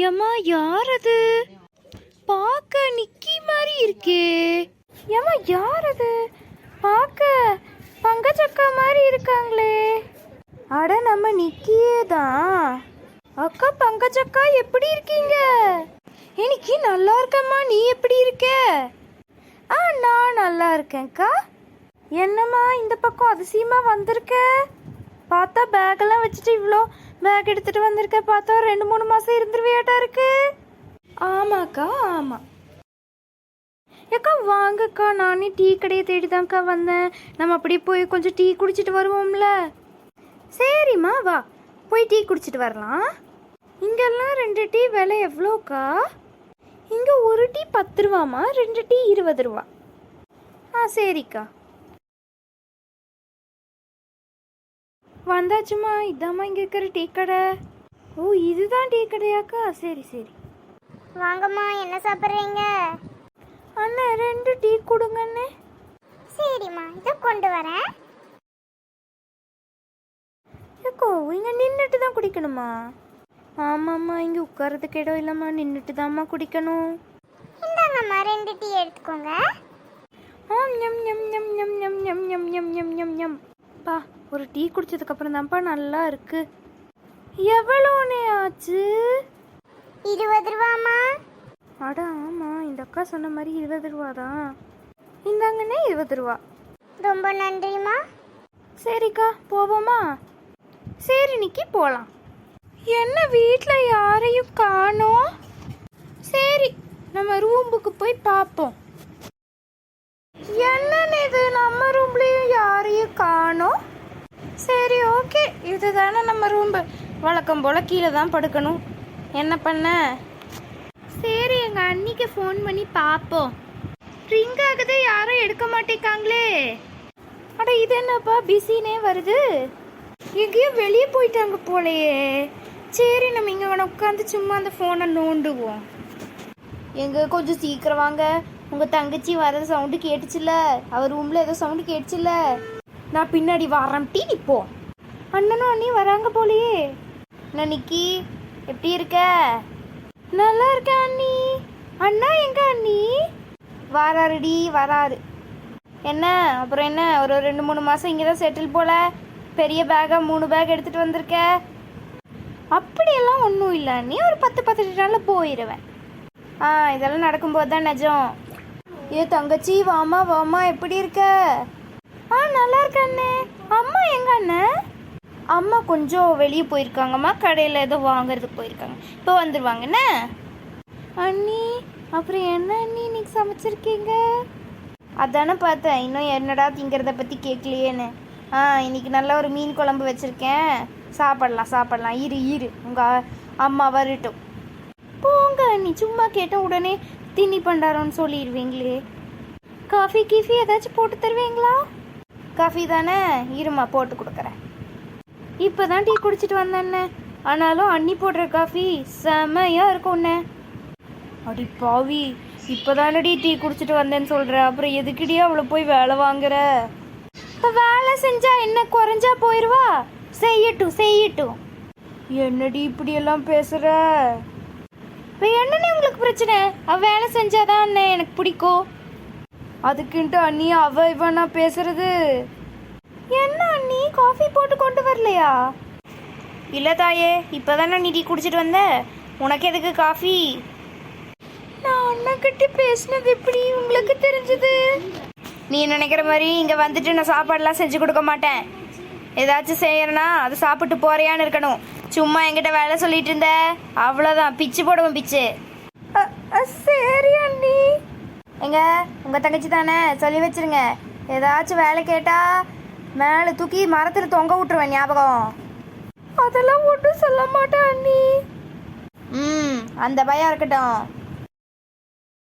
ஏம்மா யார் அது? பார்க்க நிக்கி மாதிரி இருக்கே. ஏம்மா யார் அது? பார்க்க பங்கஜக்கா மாதிரி இருக்காங்களே. அட நம்ம நிக்கியே தான். அக்கா பங்கஜக்கா எப்படி இருக்கீங்க? இன்னைக்கு நல்லா இருக்கம்மா, நீ எப்படி இருக்க? நான் நல்லா இருக்கேன்க்கா. என்னம்மா இந்த பக்கம் அதிசயமா வந்திருக்க? பார்த்தா பேக்கெல்லாம் வச்சுட்டு இவ்வளோ பேக் எடுத்துட்டு வந்திருக்க. பார்த்தா 2-3 மாசம் இருந்துருவியாட்டா இருக்கு. ஆமாக்கா ஆமாம். ஏக்கா வாங்கக்கா, நானே டீ கடையை தேடி தான்க்கா வந்தேன். நம்ம அப்படியே போய் கொஞ்சம் டீ குடிச்சிட்டு வருவோம்ல. சரிம்மா வா, போய் டீ குடிச்சிட்டு வரலாம். இங்கெல்லாம் 2 டீ விலை எவ்வளோக்கா? இங்கே ஒரு டீ 10 ரூபாம்மா, 2 டீ 20 ரூபா. சரிக்கா. வந்தாச்சுமா, இதாம்மா இங்கே இருக்கிற டீ கடை. ஓ இதுதான் டீ கடையாக்கா? சரி சரி வாங்கம்மா, என்ன சாப்பிட்றீங்க? அண்ணே 2 டீ கொடுங்க அண்ணே. சரிம்மா, இதை கொண்டு வரேன். ஏக்கோ இங்கே நின்றுட்டு தான் குடிக்கணுமா? ஆமாம்மா, இங்கே உட்காரதுக்கு இடம் இல்லைம்மா, நின்றுட்டு தான்மா குடிக்கணும். இந்தாங்கம்மா 2 டீ எடுத்துக்கோங்க. ஞம் ஞம் ஞம் ஞம் ஞம் ஞம் ஞம் ஞம் ஞம் ஞம் ஞம். பா ஒரு டீ குடிச்சதுக்கப்புறம் தான்ப்பா நல்லா இருக்கு. எவ்வளோனே ஆச்சு? 20 ரூபாம்மா. அட ஆமாம், இந்த அக்கா சொன்ன மாதிரி 20 ரூபா தான். இந்தாங்கண்ணே 20 ரூபா. ரொம்ப நன்றிம்மா. சரிக்கா போவோமா? சரி நிக்கி போகலாம். என்ன வீட்டில் யாரையும் காணோம். சரி நம்ம ரூமுக்கு போய் பார்ப்போம். என்னன்னு இது, நம்ம ரூம்லேயும் யாரையும் காணோம். சரி ஓகே, இதுதானே நம்ம ரூம்பு. வழக்கம் போல் கீழே தான் படுக்கணும். என்ன பண்ண? சரி எங்கள் அண்ணிக்கு ஃபோன் பண்ணி பார்ப்போம். ரிங் ஆகுது, யாரும் எடுக்க மாட்டேங்காங்களே. அட இது என்னப்பா பிஸினே வருது. எங்கேயோ வெளியே போயிட்டாங்க போலையே. சரி நம்ம இங்கே உட்காந்து சும்மா அந்த ஃபோனை நோண்டுவோம். எங்கே கொஞ்சம் சீக்கிரம் வாங்க. உங்கள் தங்கச்சி வர சவுண்டு கேட்டுச்சுல்ல, அவர் ரூமில் ஏதோ சவுண்டு கேட்டுச்சுல்ல. நான் பின்னாடி வரேன், டீ இப்போ. அண்ணனும் அண்ணி வராங்க போலையே. நான் நிக்கி எப்படி இருக்க? நல்லா இருக்கேன் அண்ணி. அண்ணா எங்க அண்ணி? வராருடி வராரு. என்ன அப்புறம் என்ன, ஒரு 2-3 மாதம் இங்கே தான் செட்டில் போல. பெரிய பேக்காக 3 பேக் எடுத்துகிட்டு வந்திருக்க. அப்படியெல்லாம் ஒன்றும் இல்லை அண்ணி, ஒரு 10-18 நாளில் போயிடுவேன். இதெல்லாம் நடக்கும்போது தான் நிஜம். தங்கச்சி வாமா வாமா, எப்படி இருக்க? நல்லா இருக்க அண்ணே. அம்மா எங்க அண்ணே? அம்மா கொஞ்சம் வெளியே போயிருக்காங்கம்மா, கடையில் ஏதோ வாங்குறதுக்கு போயிருக்காங்க. இப்போ வந்துடுவாங்கண்ணே. அண்ணி அப்புறம் என்ன அண்ணி இன்னைக்கு சமைச்சிருக்கீங்க? அதானே பார்த்தேன், இன்னும் என்னடா திங்கிறத பற்றி கேட்கலையேன்னு. இன்னைக்கு நல்ல ஒரு மீன் குழம்பு வச்சுருக்கேன். சாப்பிடலாம். இரு உங்கள் அம்மா வரட்டும். போங்க அண்ணி, சும்மா கேட்ட உடனே தின்னி பண்டாரோன்னு சொல்லிடுவீங்களே. காஃபி கீஃபி ஏதாச்சும் போட்டு தருவீங்களா? காஃபி தானே, இருமா போட்டு கொடுக்குறேன். இப்போ தான் டீ குடிச்சிட்டு வந்தேண்ணே. ஆனாலும் அண்ணி போடுற காஃபி செமையாக இருக்கும்ண்ணே. அடி பாவி, இப்போ தானடி டீ குடிச்சிட்டு வந்தேன்னு சொல்கிற, அப்புறம் எதுக்கிட்டே அவளை போய் வேலை வாங்குற? இப்போ வேலை செஞ்சா என்ன குறைஞ்சா போயிடுவா? செய்யட்டும். என்னடி இப்படியெல்லாம் பேசுகிற? இப்போ என்னண்ணே உங்களுக்கு பிரச்சனை? அவள் வேலை செஞ்சாதான் அண்ணே எனக்கு பிடிக்கும். அதுக்குன்ட்டு அண்ணி இவனா பேசுறது? என்ன அண்ணி காஃபி போட்டு கொண்டு வரலையா? இல்லை தாயே, இப்போ தானே நீ டீ குடிச்சிட்டு வந்த, உனக்கு எதுக்கு காஃபி? நான் அண்ணாக்கிட்ட பேசினது எப்படி உங்களுக்கு தெரிஞ்சது? நீ நினைக்கிற மாதிரி இங்கே வந்துட்டு நான் சாப்பாடெல்லாம் செஞ்சு கொடுக்க மாட்டேன். ஏதாச்சும் செய்யறேன்னா அது சாப்பிட்டு போறியான்னு இருக்கணும். சும்மா என்கிட்ட வேலை சொல்லிட்டு இருந்த அவ்வளோதான், பிச்சு போடுவோம் பிச்சு. சரி அண்ணி. எங்க உங்கள் தங்கச்சி தானே, சொல்லி வச்சிருங்க. ஏதாச்சும் வேலை கேட்டா மேலே தூக்கி மரத்தில் தொங்க விட்டுருவேன், ஞாபகம். அதெல்லாம் ஒன்றும் சொல்ல மாட்டேன் அண்ணி. அந்த பயம் இருக்கட்டும்.